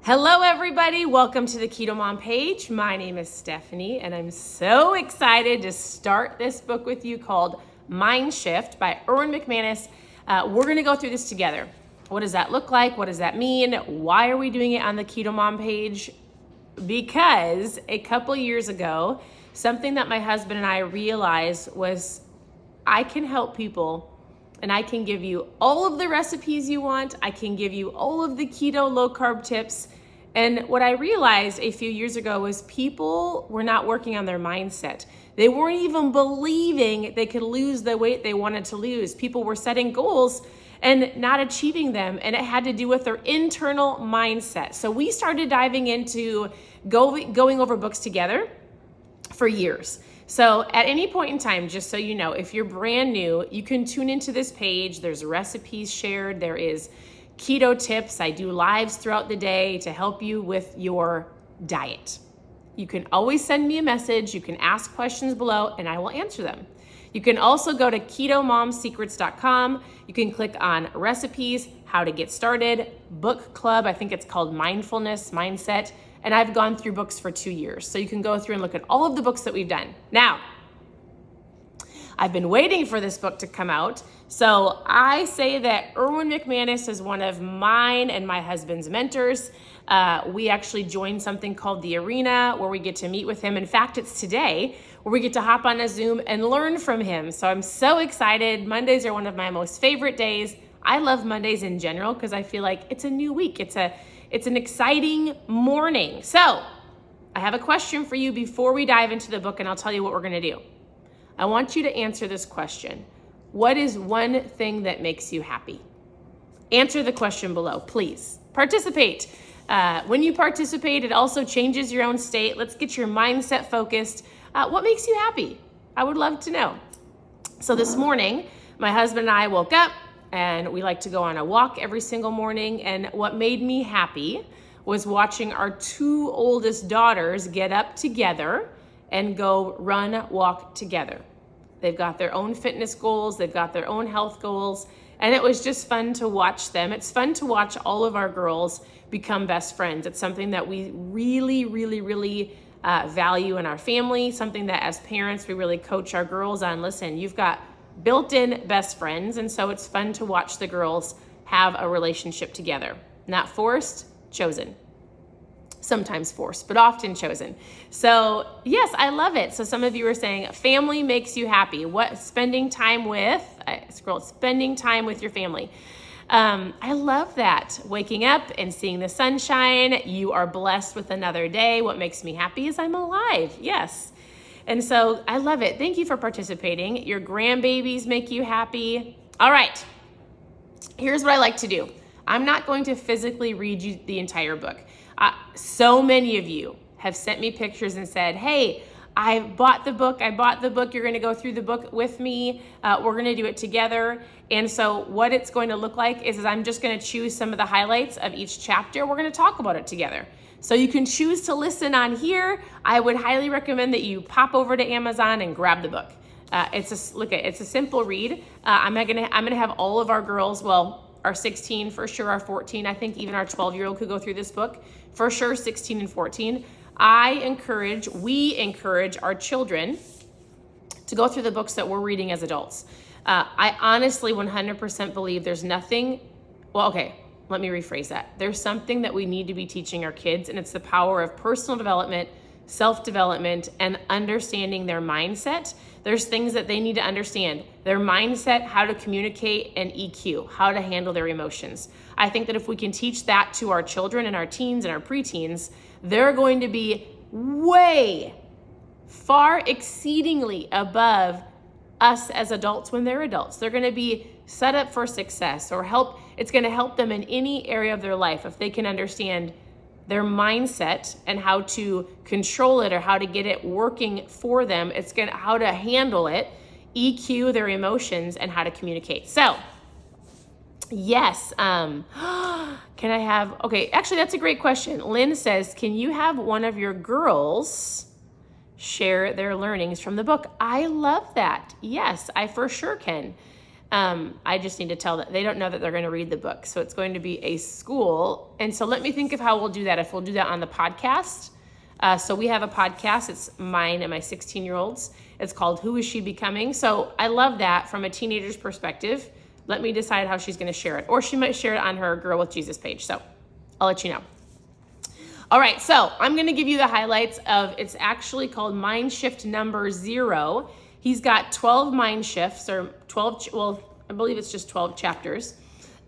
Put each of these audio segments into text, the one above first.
Hello everybody, welcome to the Keto Mom page. My name is Stephanie and I'm so excited to start this book with you called Mind Shift by Erwin McManus. We're gonna go through this together. What does that look like? What does that mean? Why are we doing it on the Keto Mom page? Because a couple years ago, something that my husband and I realized was I can help people and I can give you all of the recipes you want. I can give you all of the keto low carb tips. And what I realized a few years ago was people were not working on their mindset. They weren't even believing they could lose the weight they wanted to lose. People were setting goals and not achieving them. And it had to do with their internal mindset. So we started diving into going over books together for years. So at any point in time, just so you know, if you're brand new, you can tune into this page. There's recipes shared. There is keto tips. I do lives throughout the day to help you with your diet. You can always send me a message. You can ask questions below and I will answer them. You can also go to ketomomsecrets.com. You can click on recipes, how to get started, book club. I think it's called mindfulness, mindset. And I've gone through books for 2 years. So you can go through and look at all of the books that we've done. Now, I've been waiting for this book to come out. So I say that Erwin McManus is one of mine and my husband's mentors. We actually joined something called The Arena where we get to meet with him. In fact, it's today where we get to hop on a Zoom and learn from him. So I'm so excited. Mondays are one of my most favorite days. I love Mondays in general because I feel like it's a new week. It's an exciting morning. So I have a question for you before we dive into the book and I'll tell you what we're gonna do. I want you to answer this question. What is one thing that makes you happy? Answer the question below, please. Participate. When you participate, it also changes your own state. Let's get your mindset focused. What makes you happy? I would love to know. So this morning, my husband and I woke up and we like to go on a walk every single morning. And what made me happy was watching our 2 oldest daughters get up together and go walk together. They've got their own fitness goals. They've got their own health goals. And it was just fun to watch them. It's fun to watch all of our girls become best friends. It's something that we really, really, really value in our family, something that as parents, we really coach our girls on. Listen, you've got built-in best friends. And so it's fun to watch the girls have a relationship together. Not forced, chosen. Sometimes forced, but often chosen. So yes, I love it. So some of you are saying family makes you happy. Spending time with your family. I love that. Waking up and seeing the sunshine. You are blessed with another day. What makes me happy is I'm alive. Yes. And so I love it. Thank you for participating. Your grandbabies make you happy. All right. Here's what I like to do. I'm not going to physically read you the entire book. So many of you have sent me pictures and said, hey, I bought the book. You're going to go through the book with me. We're going to do it together. And so what it's going to look like is I'm just going to choose some of the highlights of each chapter. We're going to talk about it together. So you can choose to listen on here. I would highly recommend that you pop over to Amazon and grab the book. It's a simple read. I'm gonna have all of our girls, our 16 for sure, our 14, I think even our 12-year-old could go through this book. For sure, 16 and 14. We encourage our children to go through the books that we're reading as adults. I honestly 100% believe there's nothing, let me rephrase that. There's something that we need to be teaching our kids, and it's the power of personal development, self-development, and understanding their mindset. There's things that they need to understand. Their mindset, how to communicate, and EQ, how to handle their emotions. I think that if we can teach that to our children and our teens and our preteens, they're going to be far exceedingly above us as adults when they're adults. They're going to be set up for success it's going to help them in any area of their life if they can understand their mindset and how to control it or how to get it working for them. How to handle it, EQ their emotions, and how to communicate. So, yes. Actually, that's a great question. Lynn says, can you have one of your girls share their learnings from the book? I love that. Yes, I for sure can. I just need to tell them. They don't know that they're going to read the book. So it's going to be a school. And so let me think of how we'll do that. If we'll do that on the podcast. So we have a podcast. It's mine and my 16-year-old's. It's called Who Is She Becoming? So I love that from a teenager's perspective. Let me decide how she's going to share it. Or she might share it on her Girl with Jesus page. So I'll let you know. All right, so I'm going to give you the highlights of, it's actually called Mind Shift number 0. He's got 12 mind shifts, or 12, well, I believe it's just 12 chapters.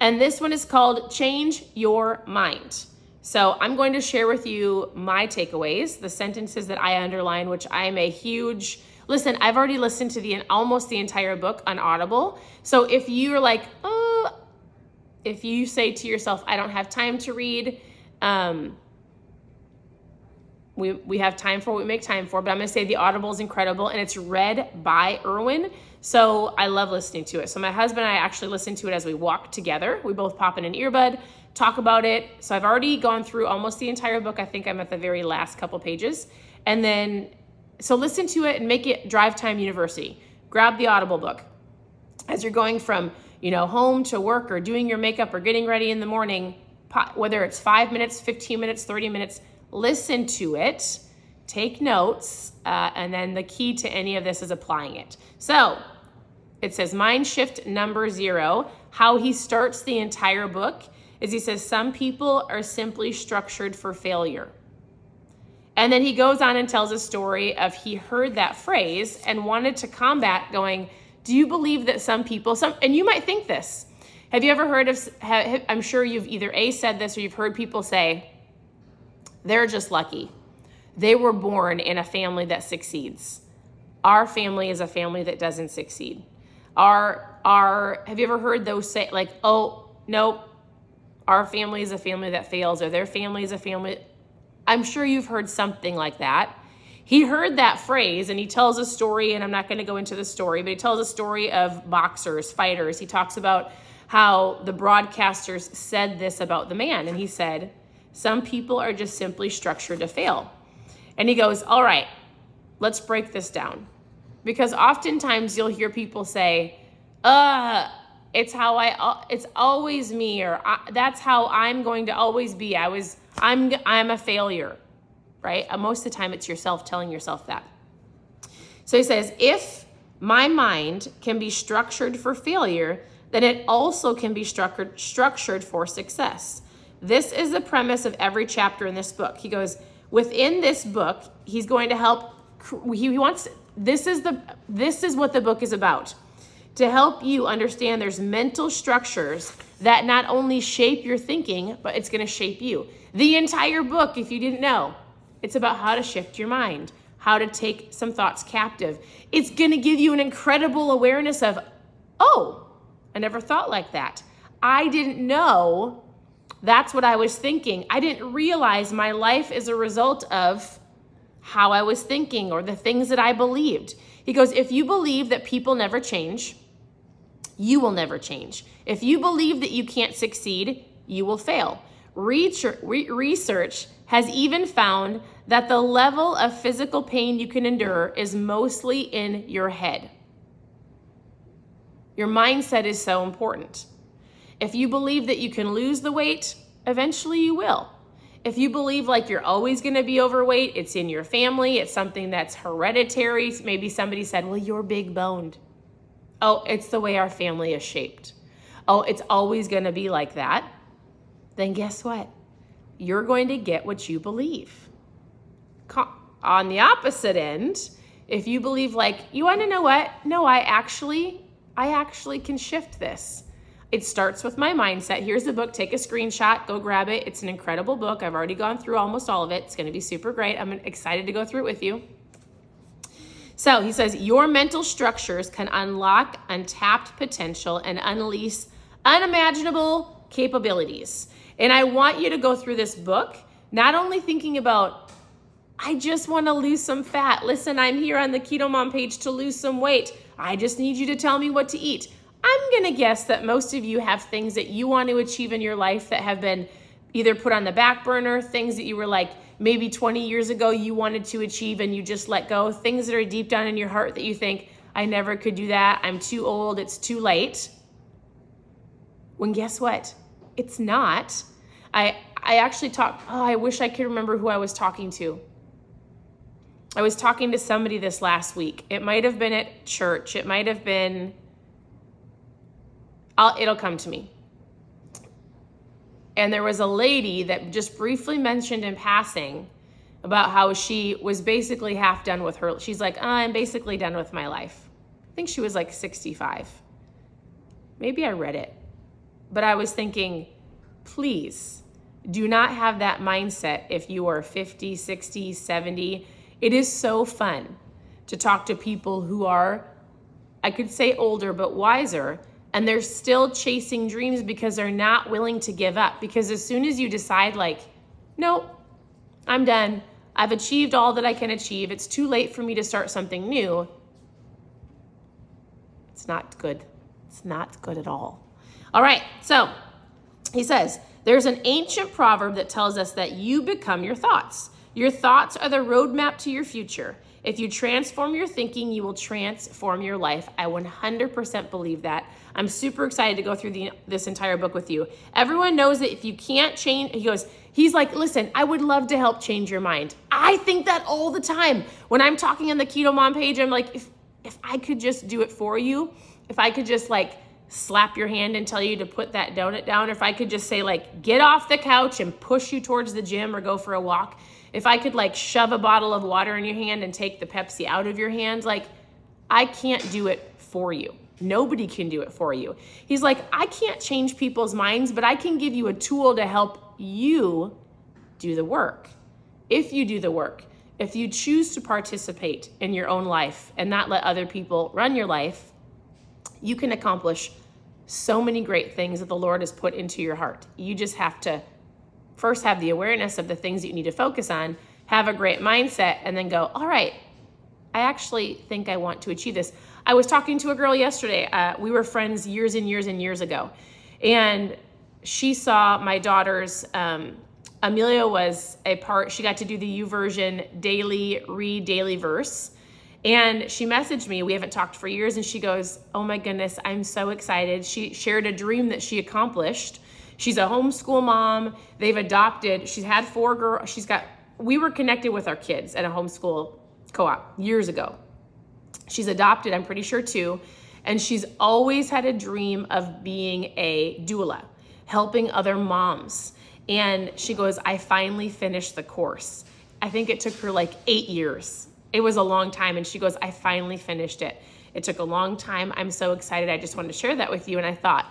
And this one is called Change Your Mind. So I'm going to share with you my takeaways, the sentences that I underline, which I'm a huge, listen, I've already listened to almost the entire book on Audible. So if you're like, oh, if you say to yourself, I don't have time to read, we have time for what we make time for, but I'm going to say the Audible is incredible, and it's read by Erwin. So I love listening to it. So my husband and I actually listen to it as we walk together. We both pop in an earbud, talk about it. So I've already gone through almost the entire book. I think I'm at the very last couple pages. And then, so listen to it and make it drive time university. Grab the Audible book. As you're going from, home to work or doing your makeup or getting ready in the morning, whether it's 5 minutes, 15 minutes, 30 minutes, listen to it, take notes, and then the key to any of this is applying it. So it says Mind Shift number 0. How he starts the entire book is he says, some people are simply structured for failure. And then he goes on and tells a story of he heard that phrase and wanted to combat going, do you believe that some people, and you might think this, have you ever heard of, I'm sure you've either said this or you've heard people say, they're just lucky. They were born in a family that succeeds. Our family is a family that doesn't succeed. Have you ever heard those say like, oh, nope, our family is a family that fails, or their family is a family. I'm sure you've heard something like that. He heard that phrase and he tells a story, and I'm not going to go into the story, but he tells a story of boxers, fighters. He talks about how the broadcasters said this about the man, and he said, some people are just simply structured to fail. And he goes, all right, let's break this down. Because oftentimes you'll hear people say, it's always me, or that's how I'm going to always be. I'm a failure, right? Most of the time it's yourself telling yourself that. So he says, if my mind can be structured for failure, then it also can be structured for success. This is the premise of every chapter in this book. He goes, within this book, he's going to help, this is what the book is about. To help you understand there's mental structures that not only shape your thinking, but it's going to shape you. The entire book, if you didn't know, it's about how to shift your mind, how to take some thoughts captive. It's going to give you an incredible awareness of, oh, I never thought like that. I didn't know that's what I was thinking. I didn't realize my life is a result of how I was thinking or the things that I believed. He goes, if you believe that people never change, you will never change. If you believe that you can't succeed, you will fail. Research has even found that the level of physical pain you can endure is mostly in your head. Your mindset is so important. If you believe that you can lose the weight, eventually you will. If you believe like you're always going to be overweight, it's in your family, it's something that's hereditary. Maybe somebody said, well, you're big boned. Oh, it's the way our family is shaped. Oh, it's always going to be like that. Then guess what? You're going to get what you believe. On the opposite end, if you believe like, you want to know what? No, I actually can shift this. It starts with my mindset. Here's the book. Take a screenshot. Go grab it. It's an incredible book. I've already gone through almost all of it. It's going to be super great. I'm excited to go through it with you. So he says, your mental structures can unlock untapped potential and unleash unimaginable capabilities. And I want you to go through this book, not only thinking about, I just want to lose some fat. Listen, I'm here on the Keto Mom page to lose some weight. I just need you to tell me what to eat. I'm going to guess that most of you have things that you want to achieve in your life that have been either put on the back burner, things that you were like maybe 20 years ago you wanted to achieve and you just let go, things that are deep down in your heart that you think, I never could do that. I'm too old. It's too late. When guess what? It's not. I actually I wish I could remember who I was talking to. I was talking to somebody this last week. It might have been at church. It might have been, it'll come to me. And there was a lady that just briefly mentioned in passing about how she was basically half done with her. She's like, I'm basically done with my life. I think she was like 65. Maybe I read it. But I was thinking, please do not have that mindset if you are 50, 60, 70. It is so fun to talk to people who are, I could say older, but wiser, and they're still chasing dreams because they're not willing to give up. Because as soon as you decide like, nope, I'm done. I've achieved all that I can achieve. It's too late for me to start something new. It's not good. It's not good at all. All right, so he says, there's an ancient proverb that tells us that you become your thoughts. Your thoughts are the roadmap to your future. If you transform your thinking, you will transform your life. I 100% believe that. I'm super excited to go through this entire book with you. Everyone knows that if you can't change, he's like, listen, I would love to help change your mind. I think that all the time. When I'm talking on the Keto Mom page, I'm like, if I could just do it for you, if I could just like slap your hand and tell you to put that donut down, or if I could just say like, get off the couch and push you towards the gym or go for a walk, if I could like shove a bottle of water in your hand and take the Pepsi out of your hand, like I can't do it for you. Nobody can do it for you. He's like, I can't change people's minds, but I can give you a tool to help you do the work. If you do the work, if you choose to participate in your own life and not let other people run your life, you can accomplish so many great things that the Lord has put into your heart. You just have to first have the awareness of the things that you need to focus on, have a great mindset, and then go, all right, I actually think I want to achieve this. I was talking to a girl yesterday. We were friends years and years and years ago. And she saw my daughter's, Amelia was she got to do the YouVersion daily verse. And she messaged me, we haven't talked for years, and she goes, oh my goodness, I'm so excited. She shared a dream that she accomplished. She's a homeschool mom. They've adopted, she's had 4 girls. We were connected with our kids at a homeschool co-op years ago. She's adopted, I'm pretty sure too. And she's always had a dream of being a doula, helping other moms. And she goes, I finally finished the course. I think it took her like 8 years. It was a long time. And she goes, I finally finished it. It took a long time. I'm so excited. I just wanted to share that with you. And I thought,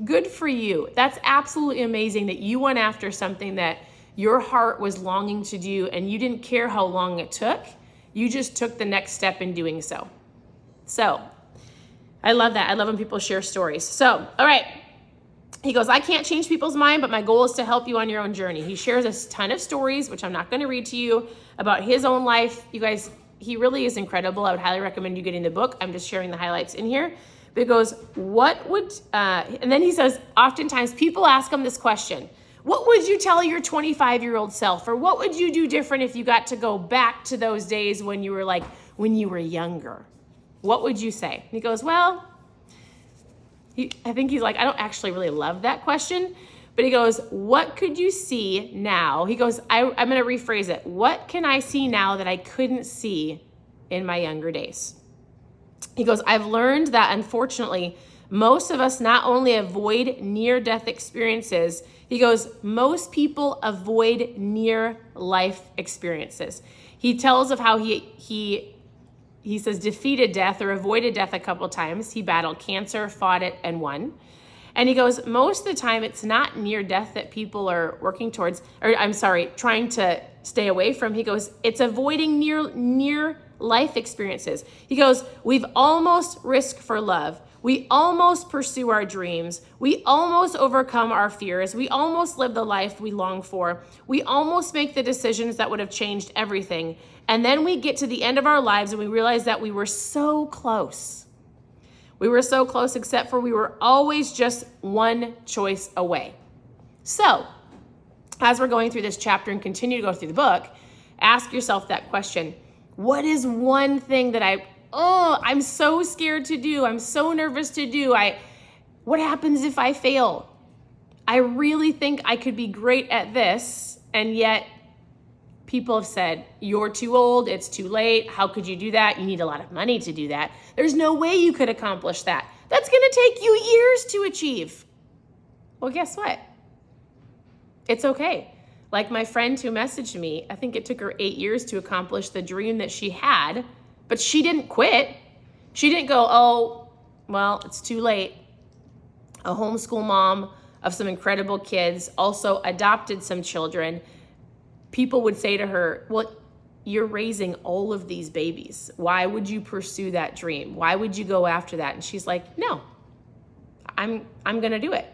good for you. That's absolutely amazing that you went after something that your heart was longing to do and you didn't care how long it took. You just took the next step in doing so. So I love that. I love when people share stories. So, all right. He goes, I can't change people's mind, but my goal is to help you on your own journey. He shares a ton of stories, which I'm not going to read to you, about his own life. You guys, he really is incredible. I would highly recommend you getting the book. I'm just sharing the highlights in here. But he goes, and then he says, oftentimes people ask him this question, what would you tell your 25-year-old self? Or what would you do different if you got to go back to those days when you were younger? What would you say? And he goes, well, I think he's like, I don't actually really love that question. But he goes, what could you see now? He goes, I'm going to rephrase it. What can I see now that I couldn't see in my younger days? He goes, I've learned that unfortunately, most of us not only avoid near-death experiences, he goes, most people avoid near-life experiences. He tells of how he says defeated death or avoided death a couple times. He battled cancer, fought it, and won. And he goes, most of the time, it's not near death that people are working towards, trying to stay away from. He goes, it's avoiding near life experiences. He goes, we've almost risked for love. We almost pursue our dreams. We almost overcome our fears. We almost live the life we long for. We almost make the decisions that would have changed everything. And then we get to the end of our lives and we realize that we were so close. We were so close, except for we were always just one choice away. So, as we're going through this chapter and continue to go through the book, ask yourself that question. What is one thing that oh, I'm so scared to do. I'm so nervous to do. What happens if I fail? I really think I could be great at this, and yet people have said, you're too old, it's too late, how could you do that? You need a lot of money to do that. There's no way you could accomplish that. That's gonna take you years to achieve. Well, guess what? It's okay. Like my friend who messaged me, I think it took her 8 years to accomplish the dream that she had, but she didn't quit. She didn't go, oh, well, it's too late. A homeschool mom of some incredible kids, also adopted some children. People would say to her, well, you're raising all of these babies. Why would you pursue that dream? Why would you go after that? And she's like, no, I'm gonna do it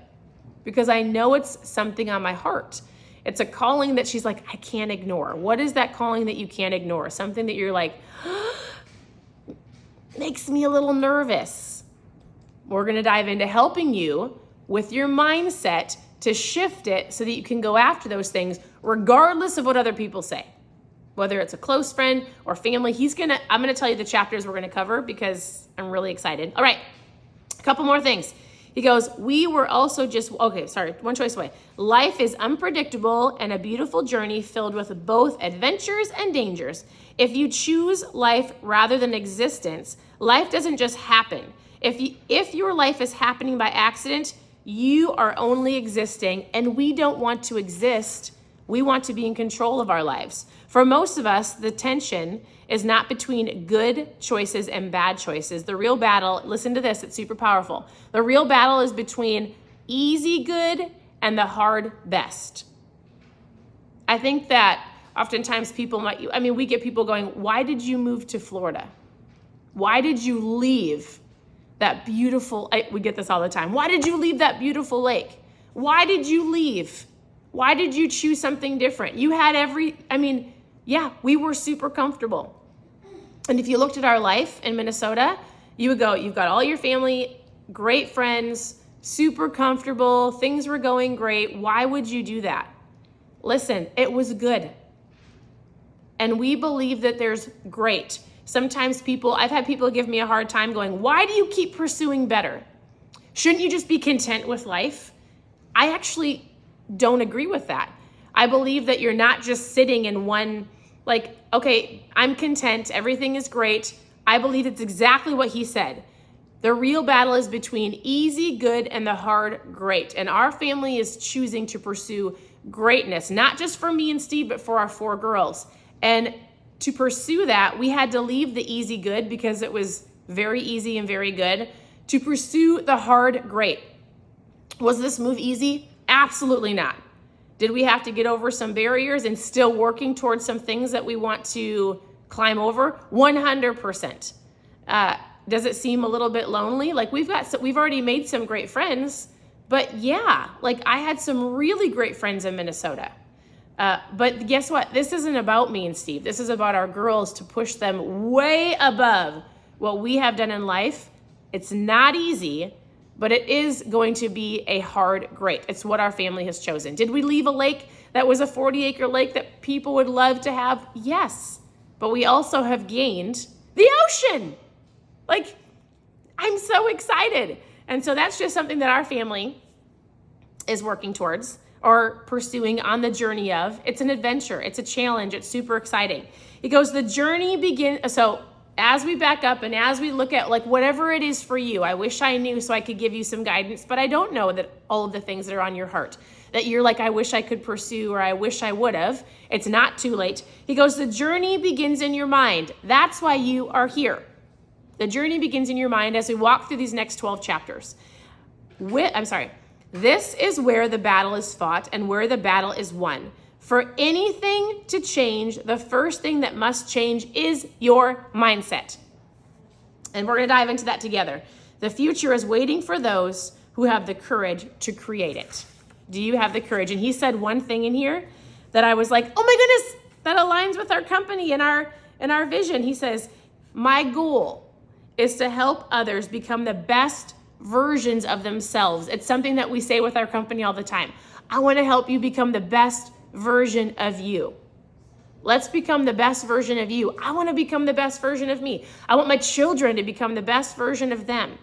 because I know it's something on my heart. It's a calling that she's like, I can't ignore. What is that calling that you can't ignore? Something that you're like, makes me a little nervous. We're gonna dive into helping you with your mindset to shift it so that you can go after those things regardless of what other people say. Whether it's a close friend or family, I'm gonna tell you the chapters we're gonna cover because I'm really excited. All right, a couple more things. He goes, one choice away. Life is unpredictable and a beautiful journey filled with both adventures and dangers. If you choose life rather than existence, life doesn't just happen. If your life is happening by accident, you are only existing, and we don't want to exist. We want to be in control of our lives. For most of us, the tension is not between good choices and bad choices. The real battle, listen to this, it's super powerful. The real battle is between easy good and the hard best. I think that oftentimes we get people going, why did you move to Florida? Why did you leave that beautiful, we get this all the time. Why did you leave that beautiful lake? Why did you leave? Why did you choose something different? You had we were super comfortable. And if you looked at our life in Minnesota, you would go, you've got all your family, great friends, super comfortable, things were going great. Why would you do that? Listen, it was good. And we believe that there's great. Sometimes I've had people give me a hard time going, why do you keep pursuing better? Shouldn't you just be content with life? I actually don't agree with that. I believe that you're not just sitting in one, okay, I'm content, everything is great. I believe it's exactly what he said. The real battle is between easy good and the hard great. And our family is choosing to pursue greatness, not just for me and Steve, but for our 4 girls. And to pursue that, we had to leave the easy good because it was very easy and very good to pursue the hard great. Was this move easy? Absolutely not. Did we have to get over some barriers and still working towards some things that we want to climb over? 100%. Does it seem a little bit lonely? We've already made some great friends, but yeah, I had some really great friends in Minnesota. But guess what? This isn't about me and Steve. This is about our girls to push them way above what we have done in life. It's not easy, but it is going to be a hard great. It's what our family has chosen. Did we leave a lake that was a 40-acre lake that people would love to have? Yes, but we also have gained the ocean. I'm so excited. And so that's just something that our family is working towards or pursuing on the journey of. It's an adventure. It's a challenge. It's super exciting. It goes, the journey begins. So as we back up and as we look at whatever it is for you, I wish I knew so I could give you some guidance, but I don't know that all of the things that are on your heart that you're I wish I could pursue or I wish I would have. It's not too late. He goes, the journey begins in your mind. That's why you are here. The journey begins in your mind as we walk through these next 12 chapters. This is where the battle is fought and where the battle is won. For anything to change, the first thing that must change is your mindset. And we're going to dive into that together. The future is waiting for those who have the courage to create it. Do you have the courage? And he said one thing in here that I was like, oh my goodness, that aligns with our company and our vision. He says, my goal is to help others become the best versions of themselves. It's something that we say with our company all the time. I want to help you become the best version of you. Let's become the best version of you. I want to become the best version of me. I want my children to become the best version of them.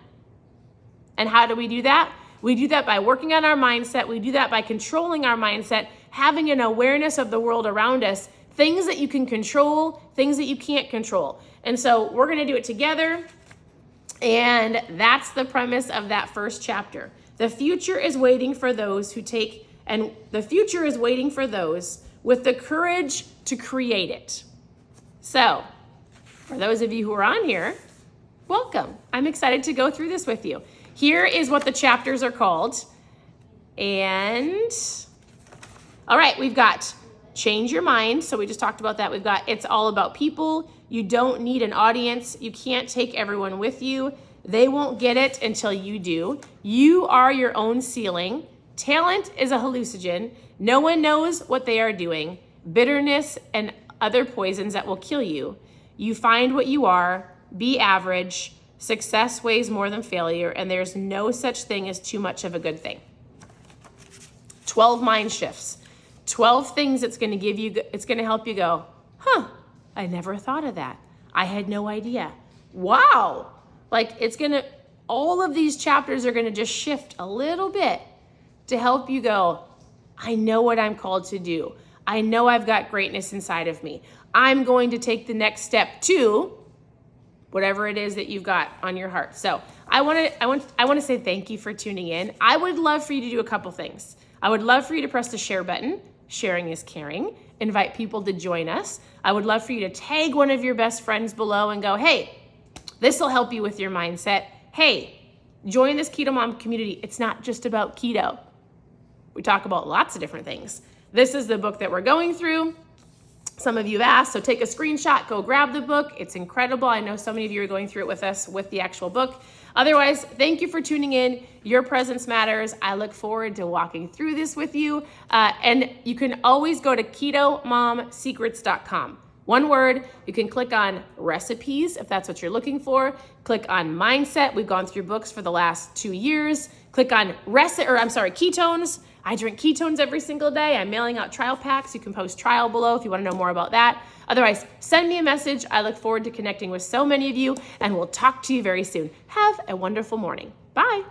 And how do we do that? We do that by working on our mindset. We do that by controlling our mindset, having an awareness of the world around us, things that you can control, things that you can't control. And so we're going to do it together. And that's the premise of that first chapter. The future is waiting for those who take, and the future is waiting for those with the courage to create it. So, for those of you who are on here, welcome. I'm excited to go through this with you. Here is what the chapters are called. And, all right, we've got change your mind. So we just talked about that. We've got it's all about people. You don't need an audience. You can't take everyone with you. They won't get it until you do. You are your own ceiling. Talent is a hallucinogen. No one knows what they are doing. Bitterness and other poisons that will kill you. You find what you are. Be average. Success weighs more than failure, and there's no such thing as too much of a good thing. 12 mind shifts. 12 things it's going to give you, it's going to help you go, I never thought of that. I had no idea. Wow. Like all of these chapters are going to just shift a little bit to help you go, I know what I'm called to do. I know I've got greatness inside of me. I'm going to take the next step to whatever it is that you've got on your heart. So I want to say thank you for tuning in. I would love for you to do a couple things. I would love for you to press the share button. Sharing is caring. Invite people to join us. I would love for you to tag one of your best friends below and go, hey, this will help you with your mindset. Hey, join this Keto Mom community. It's not just about keto. We talk about lots of different things. This is the book that we're going through. Some of you have asked, so take a screenshot, go grab the book. It's incredible. I know so many of you are going through it with us with the actual book. Otherwise, thank you for tuning in. Your presence matters. I look forward to walking through this with you. And you can always go to ketomomsecrets.com. One word, you can click on recipes if that's what you're looking for. Click on mindset. We've gone through books for the last 2 years. Click on ketones. I drink ketones every single day. I'm mailing out trial packs. You can post trial below if you want to know more about that. Otherwise, send me a message. I look forward to connecting with so many of you, and we'll talk to you very soon. Have a wonderful morning. Bye.